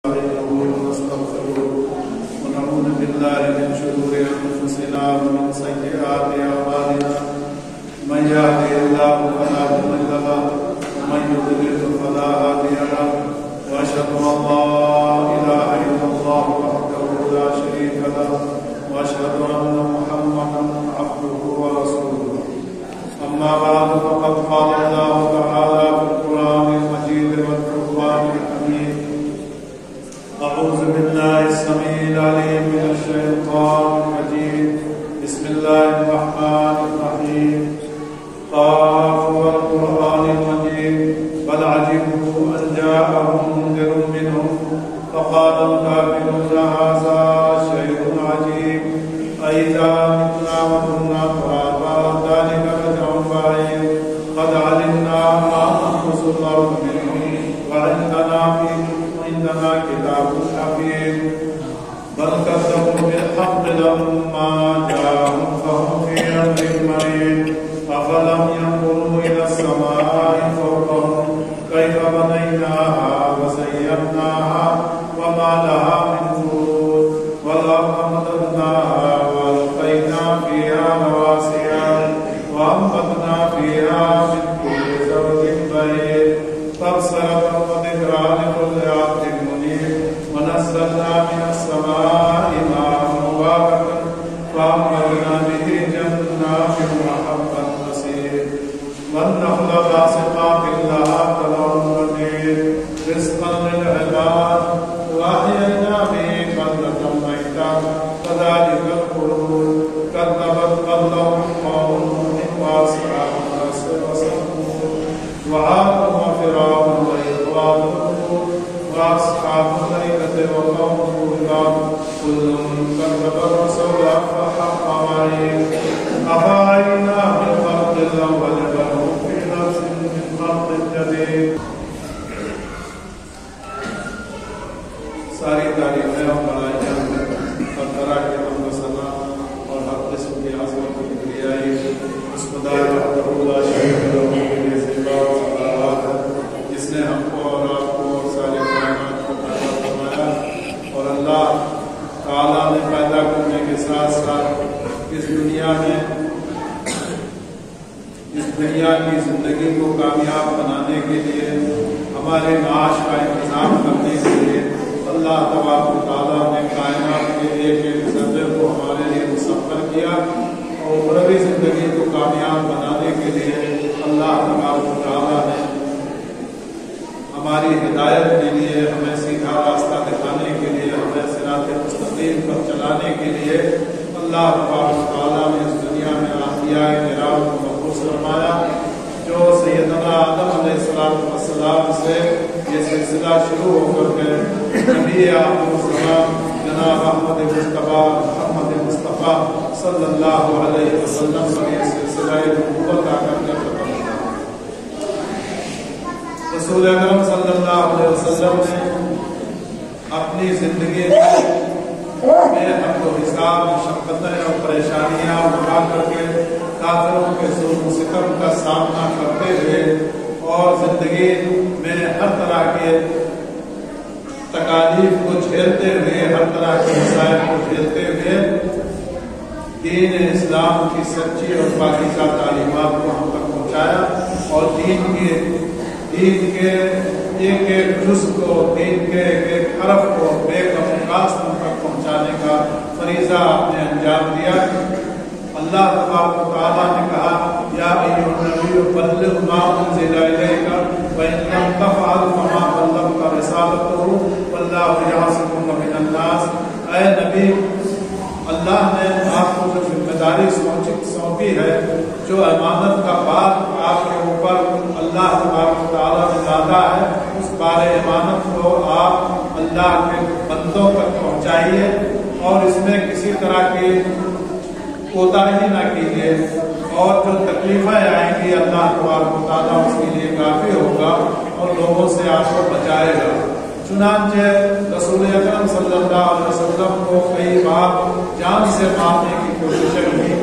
ونعوذ بالله من شرور أنفسنا ومن سيئات أعمالنا من يهده الله فلا مضل له ومن يضلل فلا هادي له وأشهد أن لا إله إلا الله وحده لا شريك له وأشهد أن محمدا عبده ورسوله أما بعد فقد قال الله تعالى في القرآن المجيد والفرقان الحميد أعوذ بالله السميع العليم من الشيطان الرجيم بسم الله الرحمن الرحيم قاف والقرآن المجيد بل عجبوا أن جاءهم منذر منهم فقال الكافرون هذا شيء عجيب أإذا متنا وكنا ترابا ذلك رجع بعيد قد علمنا ما ننقص الأرض منهم وعندنا كتاب حفيظ بل كذبوا بالحق لما جاءهم فهم في أمر مريض أفلم ينظروا إلى السماء فوقهم كيف بنيناها وزيناها وما لها من فروج والأرض مددناها وألقينا فيها رواسي وأنبتنا فيها من كل زوج بهيج تبصرة وذكرى لكل عبد منيب ونزلنا من السماء ماء مباركا فأنبتنا به جنات وحب النخيل والنخل باسقات لها طلع نضيد رزقا للعباد وأحيينا به بلدة ميتا كذلك الخروج كذبت قبلهم قوم نوح وأصحاب الرس وثمود وعاد وفرعون وإخوان لوط وأصحاب الأيكة وقوم هود كل كذب الرسل فحق وعيد أفرأينا بالخلق الأول بل هم في نفس من خلق جديد. ساری تعریفیں اور بڑائیاں ہر طرح کے حمد و ثنا اور ہر قسم کی عظمت و کبریائی اس خدا وحدہ لا شریک لہ کے لیے زیبا و صلوات ہے جس نے ہم کو اور آپ کو اور سارے کائنات کو پیدا فرمایا اور اللہ تعالیٰ نے پیدا کرنے کے ساتھ ساتھ اس دنیا کی زندگی کو کامیاب بنانے کے لیے ہمارے معاش کا انتظام کرنے کے لیے اللہ تبارک و تعالیٰ نے کائنات کے ایک ایک ذرے کو ہمارے لیے مسخر کیا اور اخروی زندگی کو کامیاب بنانے کے لیے اللہ تبارک و تعالیٰ نے ہماری ہدایت کے لیے ہمیں سیدھا راستہ دکھانے کے لیے ہمیں صراط مستقیم پر چلانے کے لیے اللہ تبارک و تعالیٰ نے اس دنیا میں انبیاء کرام کو مبعوث فرمایا جو سیدنا آدم علیہ السلام سے یہ سلسلہ شروع ہو کر کے نبی السلام جناب محمد مصطفیٰ صلی اللہ علیہ وسلم پر یہ سلسلہ نبوت آ کر کے ختم ہوا. رسول اکرم صلی اللہ علیہ وسلم نے اپنی زندگی میں بے حد و حساب مشقتیں اور پریشانیاں اٹھا کر کے کافروں کے ظلم و ستم کا سامنا کرتے ہوئے اور زندگی میں ہر طرح کے تکالیف کو جھیلتے ہوئے ہر طرح کے مسائل کو جھیلتے ہوئے دین اسلام کی سچی اور پاکیزہ تعلیمات کو ہم تک پہنچایا اور دین کے ایک ایک جز کو دین کے ایک ایک حرف کو بے کم کاست تک پہنچانے کا فریضہ آپ نے انجام دیا. اللہ تبارک و تعالیٰ نے کہا یا ایھا النبی بلغ ما انزل الیک وان لم تفعل فما بلغت رسالتہ واللہ یعصمک من الناس. اے نبی اللہ نے آپ کو جو ذمہ داری سونپی ہے جو امانت کا بار آپ کے اوپر اللہ تبارک و تعالیٰ نے لادا ہے اس بار امانت کو آپ اللہ کے بندوں تک پہنچائیے اور اس میں کسی طرح کی کوتاہی نہ کیجیے اور جو تکلیفیں آئیں گی اللہ تبارک و تعالیٰ اس کے لیے کافی ہوگا اور لوگوں سے آپ کو بچائے گا. چنانچہ رسول اکرم صلی اللہ علیہ وسلم کو کئی بار جان سے مارنے کی کوششیں ہوئی,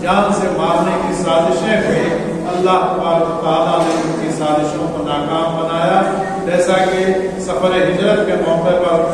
جان سے مارنے کی سازشیں ہوئی. اللہ تبارک و تعالیٰ نے ان کی سازشوں کو ناکام بنایا. جیسا کہ سفر ہجرت کے موقع پر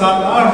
7-8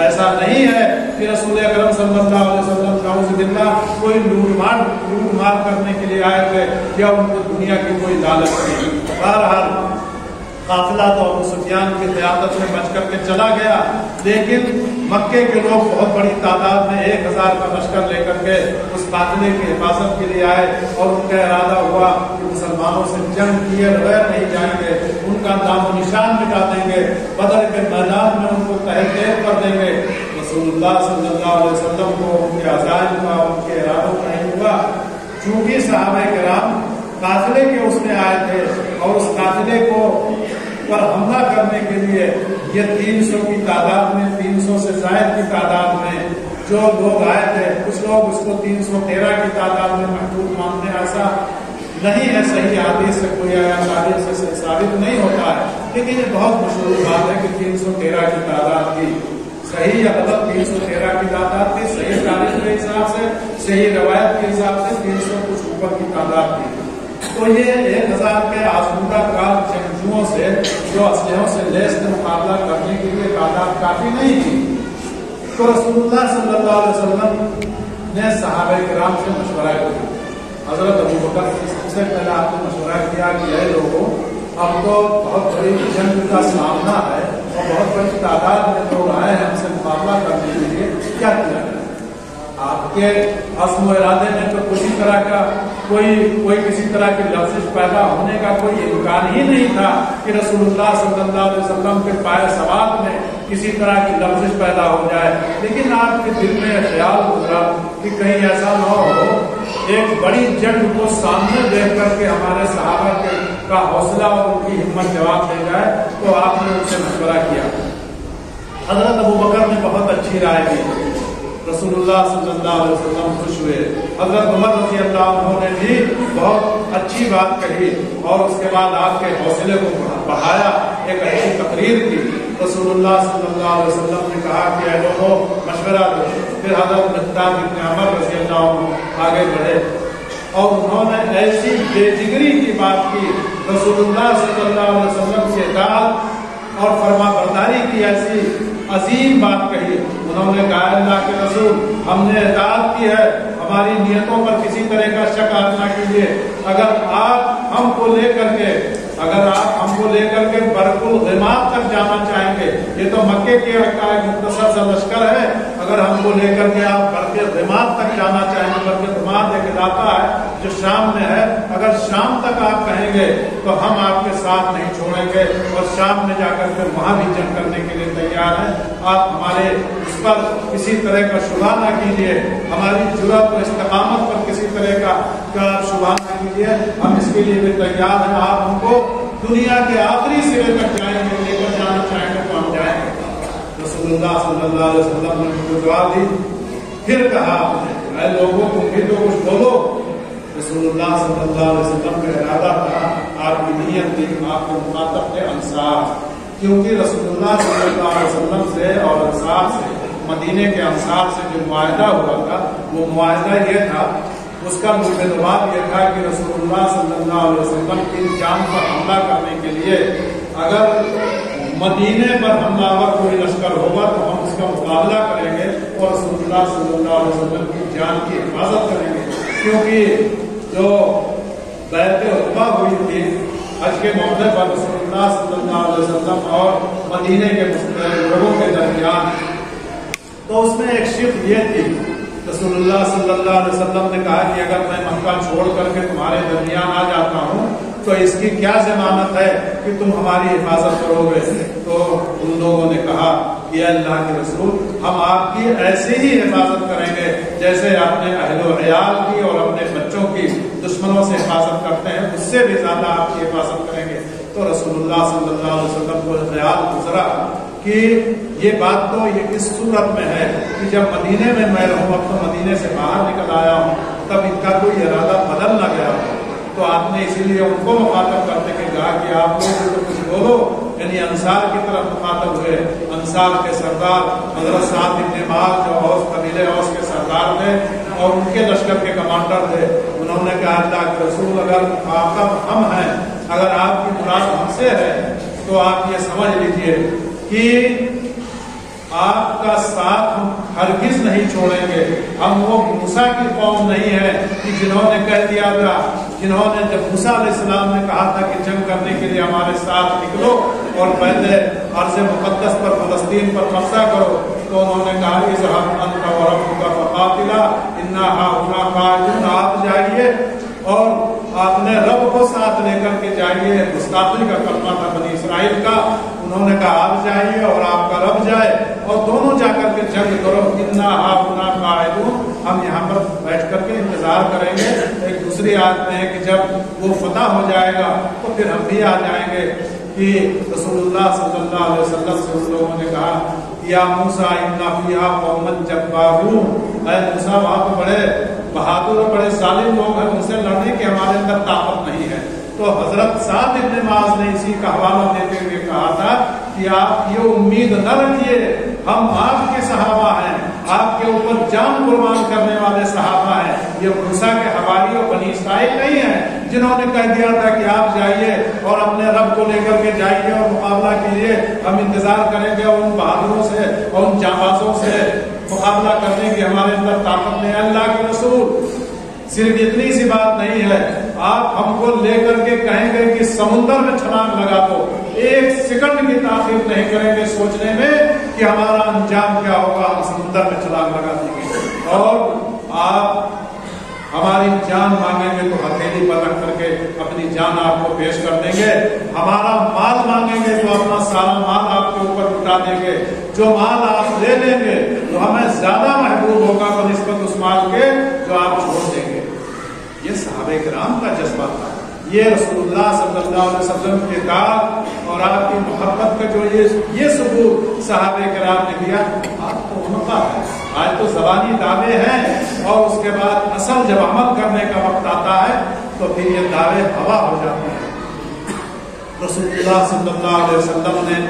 ایسا نہیں ہے کہ رسول اکرم صلی اللہ علیہ وسلم نعوذ باللہ کوئی لوٹ مار کرنے کے لیے آئے تھے یا ان کو دنیا کی کوئی لالچ نہیں. بہرحال قافلہ تو ابو سفیان کی قیادت میں بچ کر کے چلا گیا، لیکن مکے کے لوگ بہت بڑی تعداد میں 1000 کا لشکر لے کر کے اس قافلے کی حفاظت کے لیے آئے، اور ان کا ارادہ ہوا کہ مسلمانوں سے جنگ کیے بغیر نہیں جائیں گے، ان کا نام و نشان مٹا دیں گے، بدر کے میدان میں ان کو تحقیر کر دیں گے. رسول اللہ صلی اللہ علیہ وسلم کو ان کے عزائم کا، ان کے ارادوں کا نہیں ہوا. چونکہ صحابہ کرام قافلے کے اس میں آئے تھے اور اس قافلے کو پر حملہ کرنے کے لیے یہ 300 کی تعداد میں، 300 سے زائد کی تعداد میں جو لوگ آئے تھے، کچھ لوگ اس کو 313 کی تعداد میں محدود مانتے ہیں. ایسا نہیں ہے، صحیح حدیث سے کوئی آیا تاریخ سے ثابت نہیں ہوتا ہے، لیکن یہ بہت مشہور بات ہے کہ 313 کی تعداد کی. صحیح یا غلط 313 کی تعداد تھی، صحیح تاریخ کے حساب سے، صحیح روایت کے حساب سے 300 کچھ اوپر کی تعداد تھی. تو یہ 1000 کے آزمودہ کار جنگجوؤں سے جو اسلحوں سے لیس مقابلہ کرنے کے لیے تعداد کافی نہیں تھی. تو رسول اللہ صلی اللہ علیہ وسلم نے صحابہ کرام سے مشورہ کیا. حضرت ابو بکر سب سے پہلے آپ نے مشورہ کیا کہ اے لوگوں، اب تو بہت بڑی جنگ کا سامنا ہے اور بہت بڑی تعداد میں لوگ آئے ہیں ہم سے مقابلہ کرنے کے لیے، کیا کیا جائے؟ آپ کے عزم و ارادے میں تو کسی طرح کا کوئی کسی طرح کی لفظ پیدا ہونے کا کوئی امکان ہی نہیں تھا کہ رسول اللہ صلی اللہ علیہ وسلم کے پائے سواد میں کسی طرح کی لفظ پیدا ہو جائے. لیکن آپ کے دل میں خیال گزرا کہ کہیں ایسا نہ ہو ایک بڑی جنگ کو سامنے دیکھ کر کے ہمارے صحابہ کا حوصلہ اور ان کی ہمت جواب دے جائے. تو آپ نے ان سے مشورہ کیا. حضرت ابو بکر نے بہت اچھی رائے دی. رسول اللہ صلی اللہ علیہ وسلم خوش ہوئے. حضرت عمر رضی اللہ عنہ نے بھی بہت اچھی بات کہی اور اس کے بعد آپ کے حوصلے کو بڑھایا، ایک اچھی تقریر کی. رسول اللہ صلی اللہ علیہ وسلم نے کہا کہ اے لوگوں مشورہ دو. پھر حضرت مقدام بن عمر رضی اللہ عنہ آگے بڑھے اور انہوں نے ایسی بے جگری کی بات کی، رسول اللہ صلی اللہ علیہ وسلم کی اطاعت اور فرما برداری کی ایسی عظیم بات کہی. انہوں نے کہا اللہ کے رسول، ہم نے اطاعت کی ہے، ہماری نیتوں پر کسی طرح کا شک نہ کیجیے. اگر آپ ہم کو لے کر کے برق الغمام تک جانا چاہیں گے، یہ تو مکے کے مختصر سا لشکر ہے، اگر ہم کو لے کر کے آپ برق الغمام تک جانا چاہیں گے، برق الغمام ایک علاقہ ہے جو شام میں ہے، اگر شام تک آپ کہیں گے تو ہم آپ کے ساتھ نہیں چھوڑیں گے اور شام میں جا کر کے وہاں بھی جنگ کرنے کے لیے تیار ہیں. آپ ہمارے اس پر کسی طرح کا شبہ نہ کیجیے، ہماری جرأت و استقامت پر کسی طرح کا شبہ نہ کیجیے، ہم اس کے لیے بھی تیار ہیں. آپ ہم کو دنیا کے آخری سرے تک جائیں گے، لے کر جانا چاہیں گے تو ہم جائیں گے. رسول اللہ صلی اللہ علیہ وسلم نے ان کو جواب دی. پھر کہا آپ نے اے لوگوں تم بھی تو کچھ بولو. رسول اللہ صلی اللہ علیہ وسلم کا ارادہ تھا، آپ کی نیت تھی، آپ کے مخاطب تھے انصار، کیونکہ رسول اللہ صلی اللہ علیہ وسلم سے اور انصار سے، مدینے کے انصار سے جو معاہدہ ہوا تھا وہ معاہدہ یہ تھا، اس کا مطلب یہ تھا کہ رسول اللہ صلی اللہ علیہ وسلم کی جان پر حملہ کرنے کے لیے اگر مدینے پر حملہ آور کوئی لشکر ہوگا تو ہم اس کا مقابلہ کریں گے اور رسول اللہ صلی اللہ علیہ وسلم کی جان کی حفاظت کریں گے. کیونکہ جو بیعت عقبہ ہوئی تھی حج کے موقع پر رسول اللہ صلی اللہ علیہ وسلم اور مدینے کے لوگوں کے درمیان، تو اس میں ایک شرط یہ تھی، رسول اللہ صلی اللہ علیہ وسلم نے کہا کہ اگر میں مکہ چھوڑ کر کے تمہارے درمیان آ جاتا ہوں تو اس کی کیا ضمانت ہے کہ تم ہماری حفاظت کرو گے؟ تو ان لوگوں نے کہا کہ اللہ کے رسول، ہم آپ کی ایسی ہی حفاظت کریں گے جیسے اپنے اہل و عیال کی اور اپنے بچوں کی دشمنوں سے حفاظت کرتے ہیں، اس سے بھی زیادہ آپ کی حفاظت کریں گے. تو رسول اللہ صلی اللہ علیہ وسلم کو خیال گزرا کہ یہ بات تو یہ اس صورت میں ہے کہ جب مدینے میں میں رہوں، اب تو مدینے سے باہر نکل آیا ہوں، تب ان کا کوئی ارادہ بدل نہ گیا ہو. تو آپ نے اسی لیے ان کو مخاطب کرنے کے کہا کہ آپ لوگ تو کچھ بولو، یعنی انصار کی طرف مخاطب ہوئے. انصار کے سردار حضرت سعد بن معاذ جو اوس قبیلے اوس کے سردار تھے اور ان کے لشکر کے کمانڈر تھے، انہوں نے کہا اللہ کے رسول، اگر آپ ہم ہیں، اگر آپ کی مراد ہم سے ہے تو آپ یہ سمجھ لیجئے کہ آپ کا ساتھ ہم ہرگز نہیں چھوڑیں گے. ہم وہ موسیٰ کی قوم نہیں ہے کہ جنہوں نے کہہ دیا تھا، جنہوں نے جب موسیٰ علیہ السلام نے کہا تھا کہ جنگ کرنے کے لیے ہمارے ساتھ نکلو اور پہلے ارض مقدس پر فلسطین پر قبضہ کرو، تو انہوں نے کہا اذهب انت وربك فقاتلا انا هاهنا قاعدون. آپ جائیے اور اپنے رب کو ساتھ لے کر کے جائیے. گستاخی کا کلمہ تھا بنی اسرائیل کا. انہوں نے کہا آپ جائیے اور آپ کا رب جائے اور دونوں جا کر کے جنگ کرو. انا ہاہنا قاعدون، ہم یہاں پر بیٹھ کر کے انتظار کریں گے. ایک دوسری آیت میں ہے کہ جب وہ فتح ہو جائے گا تو پھر ہم بھی آ جائیں گے. کہ رسول اللہ صلی اللہ علیہ وسلم سے ان لوگوں نے کہا یا موسیٰ انا فیہا قوما جبارون، اے موسیٰ وہاں تو بڑے بہادر اور بڑے ظالم لوگ ہیں، ان سے لڑنے کی ہمارے اندر طاقت نہیں ہے. تو حضرت سعد ابن معاذ نے اسی کا حوالہ دیتے ہوئے کہا تھا کہ آپ یہ امید نہ رکھیے، ہم آپ کے صحابہ ہیں، آپ کے اوپر جان قربان کرنے والے صحابہ ہیں. یہ موسیٰ کے حواریوں اور بنی اسرائیل نہیں ہیں جنہوں نے کہہ دیا تھا کہ آپ جائیے اور اپنے رب کو لے کر کے جائیے اور مقابلہ کیجیے، ہم انتظار کریں گے اور ان بہادروں سے اور ان جانبازوں سے مقابلہ کرنے کی ہمارے اندر طاقت نہیں. اللہ کے رسول صرف اتنی سی بات نہیں ہے، آپ ہم کو لے کر کے کہیں گے کہ سمندر میں چھلانگ لگا دو، ایک سیکنڈ کی تاخیر نہیں کریں گے سوچنے میں کہ ہمارا انجام کیا ہوگا. ہم سمندر میں چھلانگ لگا دیں گے اور آپ ہماری جان مانگیں گے تو ہتھیلی پر رکھ کر کے اپنی جان آپ کو پیش کر دیں گے. ہمارا مال مانگیں گے تو اپنا سارا مال آپ کے اوپر لٹا دیں گے. جو مال آپ لے لیں گے تو ہمیں زیادہ محبوب ہوگا بنسبت اس مال کے جو آپ چھوڑ دیں گے. یہ صحابہ کرام کا جذبہ تھا. یہ رسول اللہ صلی اللہ علیہ وسلم کے اطاعت اور آپ کی محبت کا جو یہ ثبوت صحابہ کرام نے دیا. آپ کو ان کا ہے، آج تو زبانی دعوے ہیں اور اس کے بعد اصل جب عمل کرنے کا وقت آتا ہے تو پھر یہ دعوے ہوا ہو جاتے ہیں. رسول اللہ صلی اللہ علیہ وسلم نے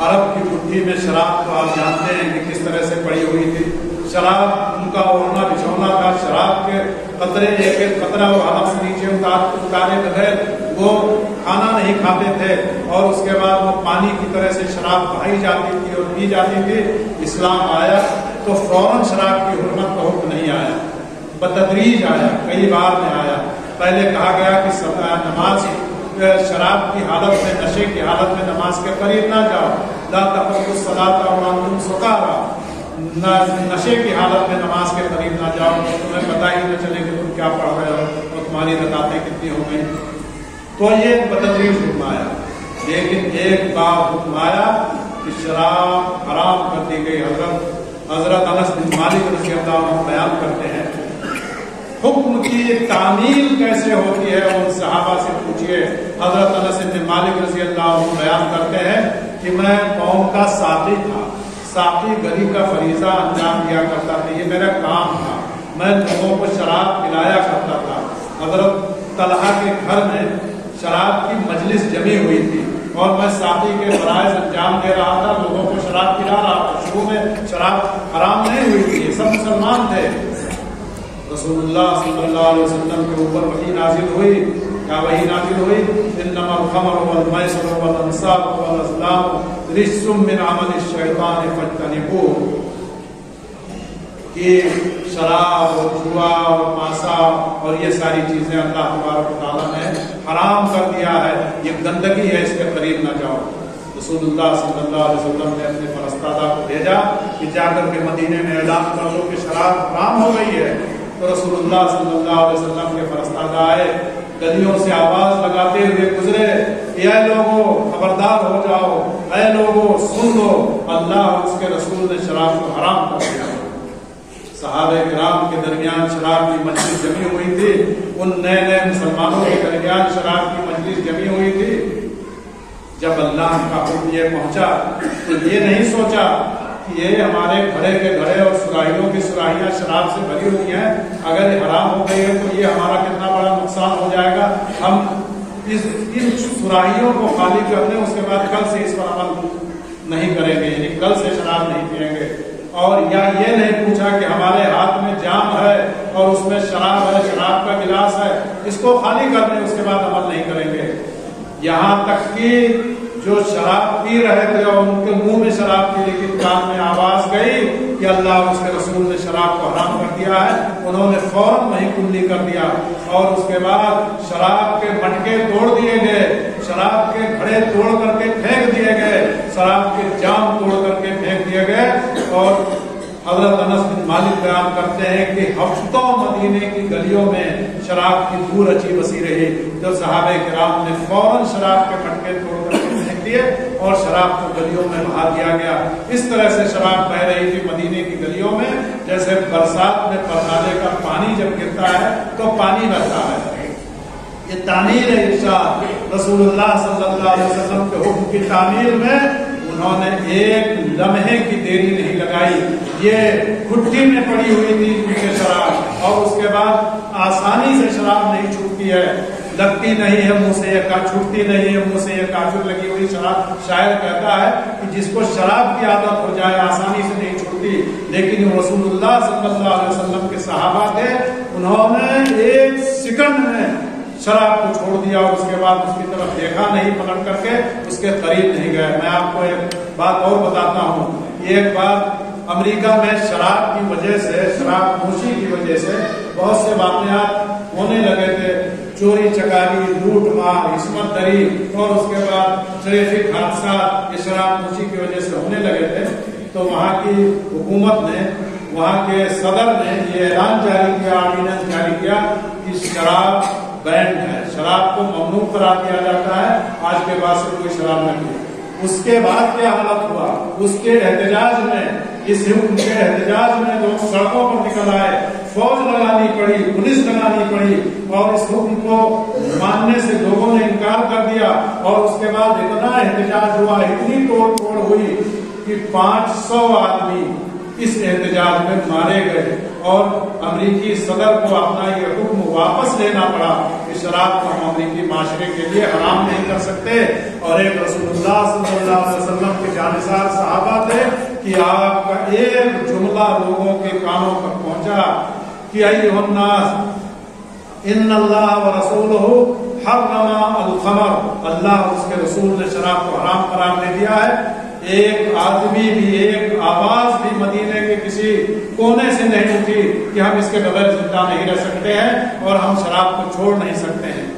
عرب کی مٹھی میں شراب کو آپ جانتے ہیں کہ کس طرح سے پڑی ہوئی تھی. شراب ان کا اوڑھنا بچھونا تھا. شراب کے قطرے ایک ایک قطرہ وہ حلق سے نیچے اتارے بغیر وہ کھانا نہیں کھاتے تھے اور اس کے بعد وہ پانی کی طرح سے شراب بہائی جاتی تھی اور پی جاتی تھی. اسلام آیا تو فوراً شراب کی حرمت کا حکم نہیں آیا، بتدریج آیا، کئی بار میں آیا. پہلے کہا گیا کہ نماز شراب کی حالت میں، نشے کی حالت میں نماز کے قریب نہ جاؤ. لا تقربوا الصلاۃ وانتم سکارى، نشے کی حالت میں نماز کے قریب نہ جاؤ، تمہیں پتہ ہی نہ چلے کہ تم کیا پڑھ رہے ہو اور تمہاری رکعتیں کتنی ہو گئی. تو یہ بتدریج حکم آیا. لیکن ایک بار حکم آیا کہ شراب حرام کر دی گئی. حضرت انس بن مالک رضی اللہ عنہ بیان کرتے ہیں حکم کی تعمیل کیسے ہوتی ہے. ان صحابہ سے پوچھئے. حضرت انس بن مالک رضی اللہ عنہ بیان کرتے ہیں کہ میں قوم کا ساقی تھا. ساقی گری کا فریضہ انجام دیا کرتا تھا، یہ میرا کام تھا. میں لوگوں کو شراب پلایا کرتا تھا. حضرت طلحہ کے گھر میں شراب کی مجلس جمی ہوئی تھی اور میں ساقی کے فرائض انجام دے رہا تھا، لوگوں کو شراب پلا رہا تھا. شروع میں شراب حرام نہیں ہوئی تھی، سب مسلمان تھے. رسول اللہ صلی اللہ علیہ وسلم کے اوپر وحی نازل ہوئی. کیا وحی نازل ہوئی؟ انما الخمر والمیسر والانصاب والازلام رجس من عمل الشیطان فاجتنبوه. کہ شراب اور جوا اور ماسا اور یہ ساری چیزیں اللہ تبارک و تعالیٰ نے حرام کر دیا ہے، یہ گندگی ہے، اس کے قریب نہ جاؤ. رسول اللہ صلی اللہ علیہ وسلم نے اپنے فرستادہ کو بھیجا کہ جا کر کے مدینے میں اعلان کر دو کہ شراب حرام ہو گئی ہے. تو رسول اللہ صلی اللہ علیہ وسلم کے فرستادہ آئے، گلیوں سے آواز لگاتے ہوئے گزرے کہ اے لوگوں خبردار ہو جاؤ، اے لوگوں سن لو، اللہ اور اس کے رسول نے شراب کو حرام کر دیا. صحابہ کرام کے درمیان شراب کی مجلس جمی ہوئی تھی. ان نئے نئے مسلمانوں کے درمیان شراب کی مجلس جمی ہوئی تھی. جب اللہ کا حکم یہ پہنچا تو یہ نہیں سوچا کہ یہ ہمارے گھڑے کے گھڑے اور سراہیوں کی سراہیاں شراب سے بھری ہوئی ہیں، اگر یہ حرام ہو گئی ہے تو یہ ہمارا کتنا بڑا نقصان ہو جائے گا. ہم ان سراہیوں کو خالی کر دیں، اس کے بعد کل سے اس پر عمل نہیں کریں گے، یعنی کل سے شراب نہیں پئیں گے. اور یا یہ نہیں پوچھا کہ ہمارے ہاتھ میں جام ہے اور اس میں شراب ہے، شراب کا گلاس ہے، اس کو خالی کر دیں، اس کے بعد عمل نہیں کریں گے. یہاں تک کہ جو شراب پی رہے تھے اور ان کے منہ میں شراب تھی لیکن کان میں آواز گئی کہ اللہ اور اس کے رسول نے شراب کو حرام کر دیا ہے، انہوں نے فوراً وہی کلی کر دیا، اور اس کے بعد شراب کے مٹکے توڑ دیے گئے، شراب کے گھڑے توڑ کر کے پھینک دیے گئے، شراب کے جام توڑ کر کے پھینک دیے گئے۔ اور حضرت انس بن مالک بیان کرتے ہیں کہ ہفتوں مدینے کی گلیوں میں شراب کی دھول اچھی بسی رہی، جب صحابہ کرام نے فوراً شراب کے مٹکے توڑ کر کے پھینک دیے اور شراب کو گلیوں میں بہا دیا گیا۔ اس طرح سے شراب بہ رہی تھی مدینے کی گلیوں میں، جیسے برسات میں پرنالے کا پانی جب گرتا ہے تو پانی بہتا ہے۔ یہ تعمیل ہے ارشاد رسول اللہ صلی اللہ علیہ وسلم کے حکم کی تعمیل میں انہوں نے ایک لمحے کی دیری نہیں لگائی۔ یہ گھٹی میں پڑی ہوئی تھی ان کے شراب، اور اس کے بعد آسانی سے شراب نہیں چھوٹتی ہے، لگتی نہیں ہے منہ سے، چھوٹتی نہیں ہے منہ سے، یہ کافر لگی ہوئی شراب۔ شاعر کہتا ہے کہ جس کو شراب کی عادت ہو جائے آسانی سے نہیں چھوٹتی، لیکن رسول اللہ صلی اللہ علیہ وسلم کے صحابہ تھے، انہوں نے ایک سیکنڈ میں شراب کو چھوڑ دیا، اور اس کے بعد اس کی طرف دیکھا نہیں، پلٹ کر کے اس کے قریب نہیں گئے۔ میں آپ کو ایک بات اور بتاتا ہوں، ایک بات امریکہ میں شراب کی وجہ سے، شراب نوشی کی وجہ سے بہت سے واقعات ہونے لگے تھے، چوری چکاری، لوٹ مار، عصمت دری، اور اس کے بعد ٹریفک حادثات یہ شراب نوشی کی وجہ سے ہونے لگے تھے۔ تو وہاں کی حکومت نے، وہاں کے صدر نے یہ اعلان جاری کیا، آرڈیننس جاری کیا کہ شراب بینڈ ہے، شراب کو ممنوع قرار دیا جاتا ہے، آج کے بعد سے کوئی شراب نہ پیے۔ اس کے بعد کیا حالت ہوا، اس کے احتجاج میں، اس حکم کے احتجاج میں لوگ سڑکوں پر نکل آئے، فوج لگانی پڑی، پولیس لگانی پڑی، اور اس حکم کو ماننے سے لوگوں نے انکار کر دیا، اور اس کے بعد اتنا احتجاج ہوا، اتنی توڑ پھوڑ ہوئی کہ 500 آدمی اس احتجاج میں مارے گئے، اور امریکی صدر کو اپنا یہ حکم واپس لینا پڑا کہ شراب کو ہم امریکی معاشرے کے لیے حرام نہیں کر سکتے۔ اور ایک رسول اللہ صلی اللہ علیہ وسلم کے جانثار صحابہ تھے کہ آپ کا ایک جملہ لوگوں کے کانوں پر پہنچا کہ ایھا الناس ان اللہ ورسولہ حرم الخمر، اللہ اور اس کے رسول نے شراب کو حرام قرار دے دیا ہے۔ ایک آدمی بھی، ایک آواز بھی مدینے کے کسی کونے سے نہیں اٹھی کہ ہم اس کے بغیر زندہ نہیں رہ سکتے ہیں اور ہم شراب کو چھوڑ نہیں سکتے ہیں۔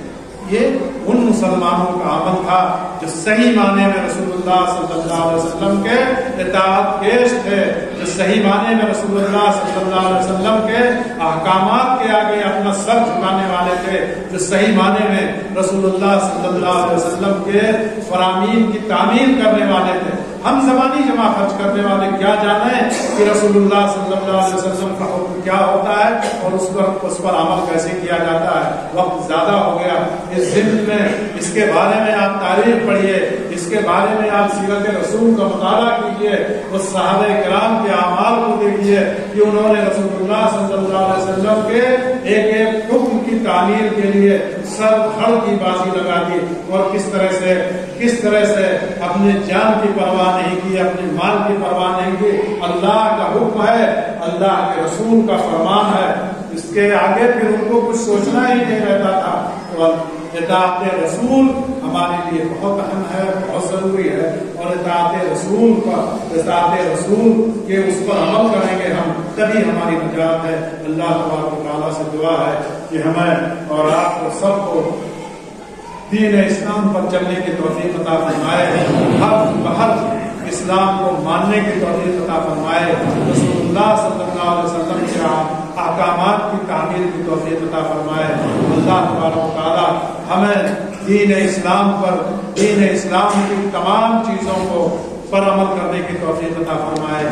یہ ان مسلمانوں کا عمل تھا جو صحیح معنی میں رسول اللہ صلی اللہ علیہ وسلم کے اطاعت کیش تھے، جو صحیح معنی میں رسول اللہ صلی اللہ علیہ وسلم کے احکامات کے آگے اپنا سر جھکانے والے تھے، جو صحیح معنی میں رسول اللہ صلی اللہ علیہ وسلم کے فرامین کی تعمیل کرنے والے تھے۔ ہم زبانی جمع خرچ کرنے والے کیا جانیں کہ رسول اللہ صلی اللہ علیہ وسلم کا حکم کیا ہوتا ہے اور اس پر عمل کیسے کیا جاتا ہے۔ وقت زیادہ ہو گیا، اس ضمن میں اس کے بارے میں آپ تاریخ پڑھیے، اس کے بارے میں آپ سیرت رسول کا مطالعہ کیجیے، اس صحابہ کرام کے اعمال کو دیکھیے کہ انہوں نے رسول اللہ صلی اللہ علیہ وسلم کے ایک ایک حکم کی تعمیل کے لیے سر دھڑ کی بازی لگا دی، اور کس طرح سے اپنے جان کی پرواہ نہیں کی، اپنے مال کی پرواہ نہیں کی۔ اللہ کا حکم ہے، اللہ کے رسول کا فرمان ہے، اس کے آگے پھر ان کو کچھ سوچنا ہی نہیں رہتا تھا۔ تو اطاعت رسول ہمارے لیے بہت اہم ہے، بہت ضروری ہے، اور اطاعت رسول کے اس پر عمل کریں گے ہم، تبھی ہماری نجات ہے۔ اللہ تبارک و تعالیٰ سے دعا ہے کہ ہمیں اور آپ کو سب کو دین اسلام پر چلنے کی توفیق عطا فرمائے، ہر اسلام کو ماننے کی توفیق عطا فرمائے، رسول اللہ صلی اللہ علیہ وسلم کے احکامات کی تعمیل کی توفیق عطا فرمائے۔ اللہ تبارک و تعالیٰ ہمیں دین اسلام کی تمام چیزوں کو پر عمل کرنے کی توفیق عطا فرمائے،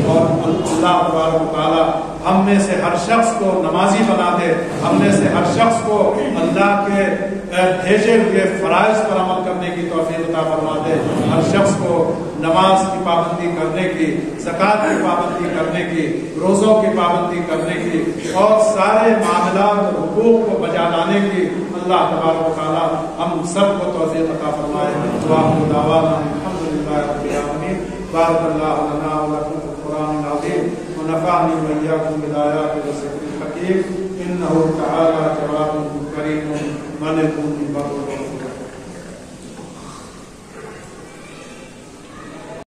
اور اللہ تبارک و تعالیٰ ہم میں سے ہر شخص کو نمازی بنا دے، ہم میں سے ہر شخص کو اللہ کے بھیجے ہوئے فرائض پر عمل کرنے کی توفیق عطا فرما دے، ہر شخص کو نماز کی پابندی کرنے کی، زکوٰۃ کی پابندی کرنے کی، روزوں کی پابندی کرنے کی، اور سارے معاملات اور حقوق کو بجا لانے کی اللہ تبارک و تعالیٰ ہم سب کو توفیق عطا فرمائے۔ وآخر دعوانا الحمدللہ رب العالمین۔ بارک اللہ لنا ولکم فی القرآن العظیم ونفعني وإياكم بالآيات والذكر الحكيم إنه تعالى جواد كريم ملك بر